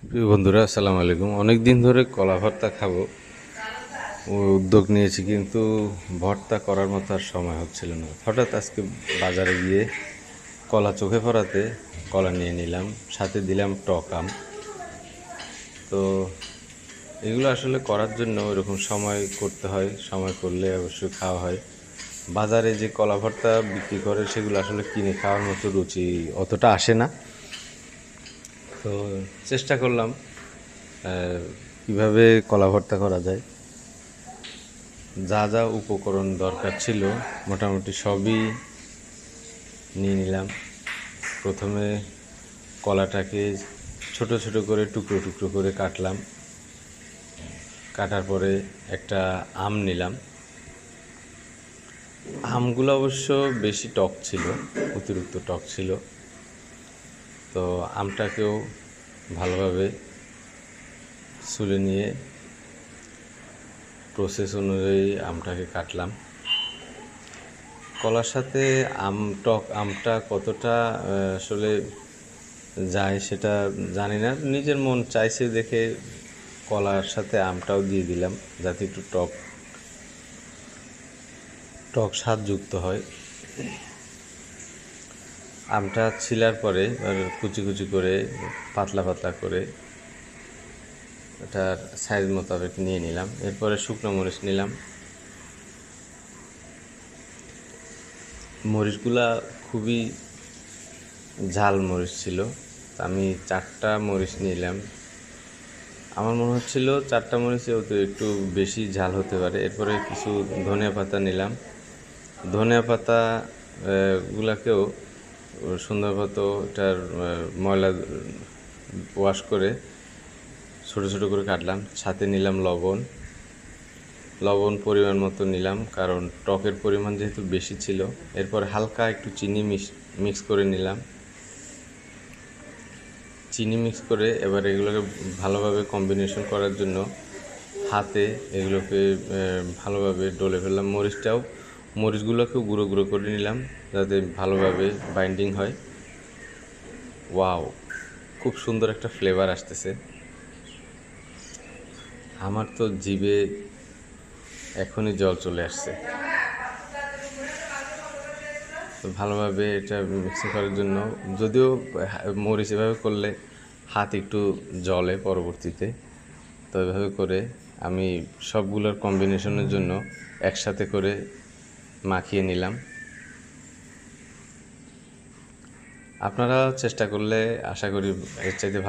প্রিয় বন্ধুরা, আসসালামু আলাইকুম। অনেক দিন ধরে কলা ভর্তা খাবো উদ্যোগ নিয়েছি, কিন্তু ভর্তা করার মতো আর সময় হচ্ছিল না। হঠাৎ আজকে বাজারে গিয়ে কলা চোখে পড়াতে কলা নিয়ে নিলাম, সাথে দিলাম টক আম। তো এগুলো আসলে করার জন্য ওইরকম সময় করতে হয়, সময় করলে অবশ্যই খাওয়া হয়। বাজারে যে কলা ভর্তা বিক্রি করে সেগুলো আসলে কিনে খাওয়ার মতো রুচি অতটা আসে না। তো চেষ্টা করলাম কিভাবে কলা ভর্তা করা যায়। যা যা উপকরণ দরকার ছিল মোটামুটি সবই নিয়ে নিলাম। প্রথমে কলাটাকে ছোট ছোট করে টুকরো টুকরো করে কাটলাম। কাটার পরে একটা আম নিলাম। আমগুলো অবশ্য বেশি টক ছিল, অতিরিক্ত টক ছিল। তো আমটাকেও ভালোভাবে ছুলে নিয়ে প্রসেস অনুযায়ী আমটাকে কাটলাম। কলার সাথে টক আমটা কতটা আসলে যায় সেটা জানি না, নিজের মন চাইছে দেখে কলার সাথে আমটাও দিয়ে দিলাম, যাতে একটু টক টক স্বাদযুক্ত হয়। আমটা ছিলার পরে কুচি কুচি করে পাতলা পাতলা করে এটার সাইজ মোতাবেক নিয়ে নিলাম। এরপরে শুকনো মরিচ নিলাম। মরিচগুলা খুবই ঝাল মরিচ ছিল, আমি 4টা মরিচ নিলাম। আমার মনে হচ্ছিল 4টা মরিচে একটু বেশি ঝাল হতে পারে। এরপরে কিছু ধনিয়া পাতা নিলাম। ধনিয়া পাতা গুলাকেও সুন্দরমতো এটার ময়লা ওয়াশ করে ছোটো ছোটো করে কাটলাম। সাথে নিলাম লবণ পরিমাণ মতো নিলাম, কারণ টকের পরিমাণ যেহেতু বেশি ছিল। এরপর হালকা একটু চিনি মিক্স করে নিলাম। চিনি মিক্স করে এবার এগুলোকে ভালোভাবে কম্বিনেশন করার জন্য হাতে এগুলোকে ভালোভাবে ডলে ফেললাম। মরিচগুলোকেও গুঁড়ো গুঁড়ো করে নিলাম, যাতে ভালোভাবে বাইন্ডিং হয়। ওয়াও, খুব সুন্দর একটা ফ্লেভার আসতেছে। আমার তো জিভে এখনই জল চলে আসছে। তো ভালোভাবে এটা মিক্সিং করার জন্য, যদিও মরিচ এভাবে করলে হাত একটু জ্বলে পরবর্তীতে, তো এভাবে করে আমি সবগুলোর কম্বিনেশনের জন্য একসাথে করে মাখিয়ে নিলাম। আপনারা চেষ্টা করলে আশা করি এর চাইতে ভালো